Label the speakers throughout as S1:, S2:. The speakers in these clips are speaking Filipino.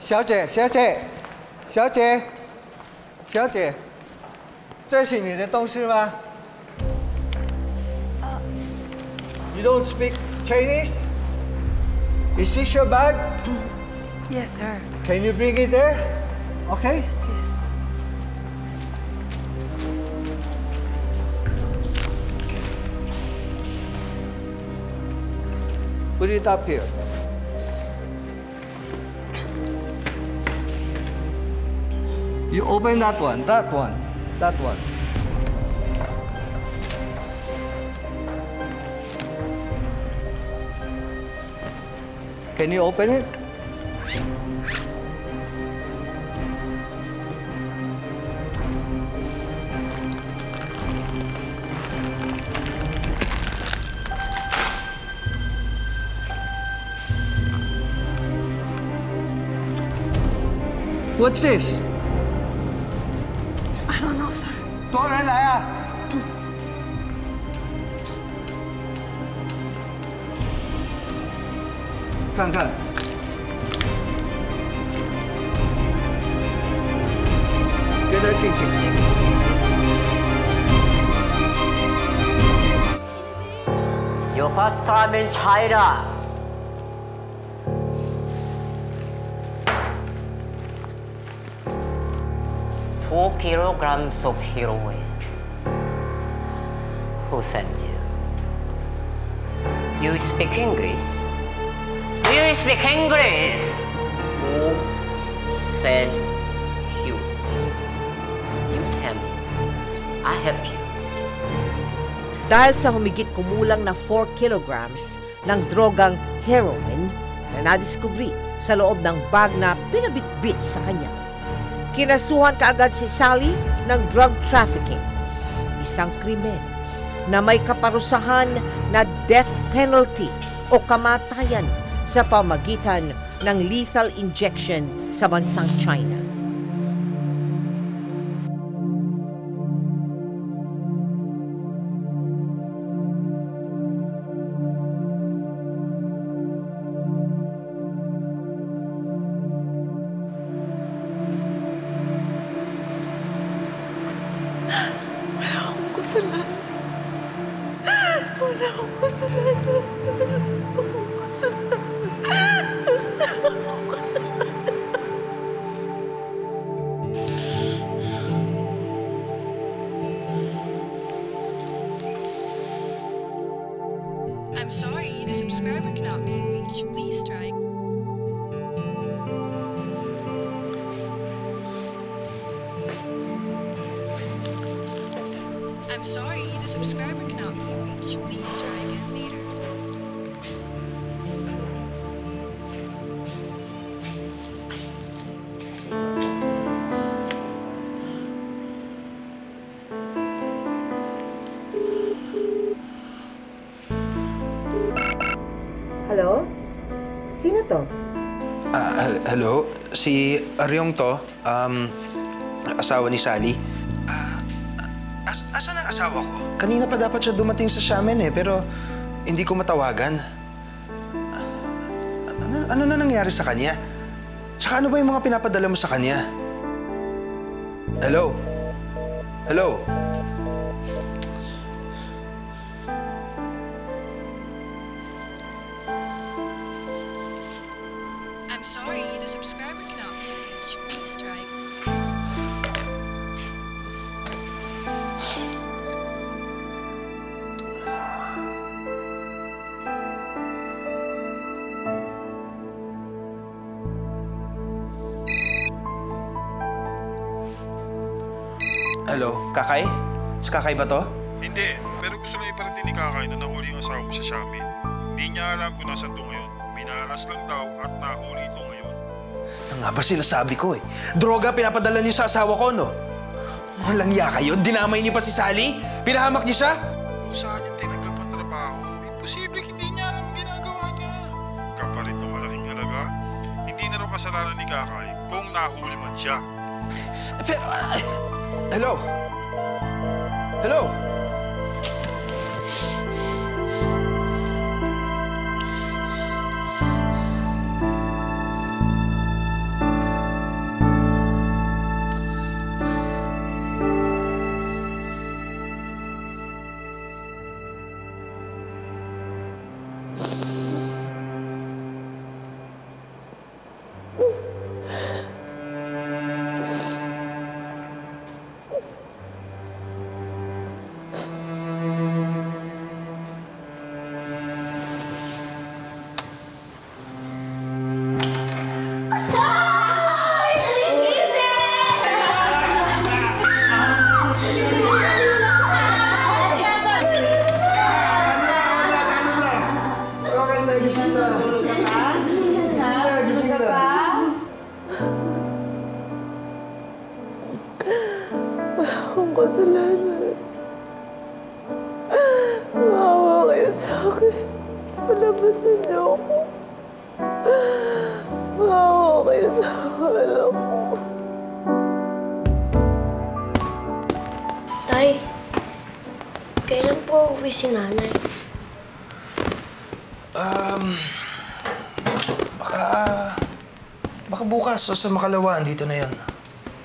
S1: 小姐，小姐，小姐，小姐，这是你的东西吗？You don't speak Chinese? Is this your bag?
S2: Yes, sir.
S1: Can you bring it there? Okay?
S2: Yes, yes.
S1: Put it up here. You open that one, that one, that one. Can you open it? What's this?
S2: I don't know, sir.
S1: 多人来啊！看看。跟他进去。
S3: Your first time in China. Four kilograms of heroin. Who sent you? You speak English? Do you speak English? Who sent you? You tell me. I help you.
S4: Dahil sa humigit kumulang na 4 kilograms ng drogang heroin na nadiskubri sa loob ng bag na pinabitbit sa kanya, kinasuhan kaagad si Sally ng drug trafficking, isang krimen na may kaparusahan na death penalty o kamatayan sa pamagitan ng lethal injection sa bansang China.
S2: I'm sorry, the subscriber cannot be reached. Please try. I'm sorry, the subscriber cannot be reached. Please try again later.
S4: Hello? Sino to?
S5: Hello? Si Aryong to. Asawa ni Sally. Asan ang asawa ko? Kanina pa dapat siya dumating sa Xiamen pero hindi ko matawagan. Ano na nangyari sa kanya? Tsaka ano ba yung mga pinapadala mo sa kanya? Hello? Hello?
S2: I'm sorry, the subscriber cannot be reached. Please try.
S5: Hello? Kakay? Si Kakay ba to?
S6: Hindi, pero gusto lang iparating ni Kakay na nahuli yung asawa mo sa Xiamen. Hindi niya alam kung nasan to ngayon. Minalas lang daw at nahuli ito ngayon.
S5: Ano nga ba sinasabi ko eh? Droga pinapadala niyo sa asawa ko, no? Walang iya kayo? Dinamay niyo pa si Sally? Pinahamak niyo siya?
S6: Kung saan yung tinanggap ang trabaho, imposible hindi niya alam ang ginagawa niya. Kapalit ng malaking halaga, hindi na raw kasalanan ni Kakay kung nahuli man siya.
S5: Pero, hello? Hello?
S1: gising na. Gising na.
S7: Wala akong kasalanan. Maawa kayo sa akin. Palabasan niyo ako. Maawa kayo sa anak ko.
S8: Tay, kailan po uwi si nanay?
S5: Baka bukas o sa Makalawa, dito na yan.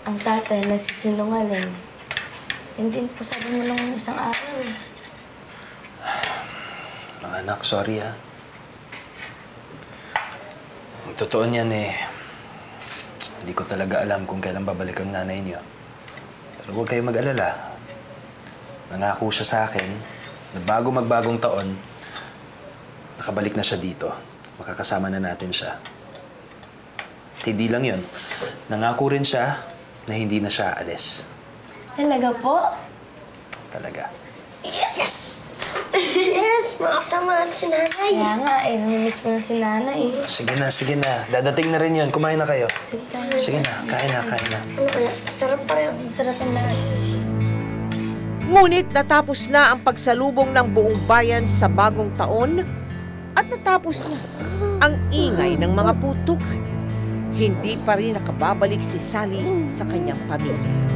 S8: Ang tatay nagsisinungaling. Yan din po sabi mo lang isang araw eh.
S5: Mga anak, sorry ha. Ang totoo niyan hindi ko talaga alam kung kailan babalik ang nanay niyo. Pero huwag kayong mag-alala. Nangako siya sa akin na bago magbagong taon, nakabalik na siya dito. Makakasama na natin siya. At hindi lang yun. Nangako rin siya na hindi na siya aalis.
S8: Talaga po?
S5: Talaga.
S8: Yes! Yes! Makasama si nanay. Kaya nga eh, namimiss ko na si nanay.
S5: Sige na. Dadating na rin yun. Kumain na kayo.
S8: Sige,
S5: Sige na, kain na.
S8: Ano kaya? Sarap pa rin. Sarap ang lahat.
S4: Ngunit natapos na ang pagsalubong ng buong bayan sa bagong taon at natapos na ang ingay ng mga putukan. Hindi pa rin nakababalik si Sally sa kanyang pamilya.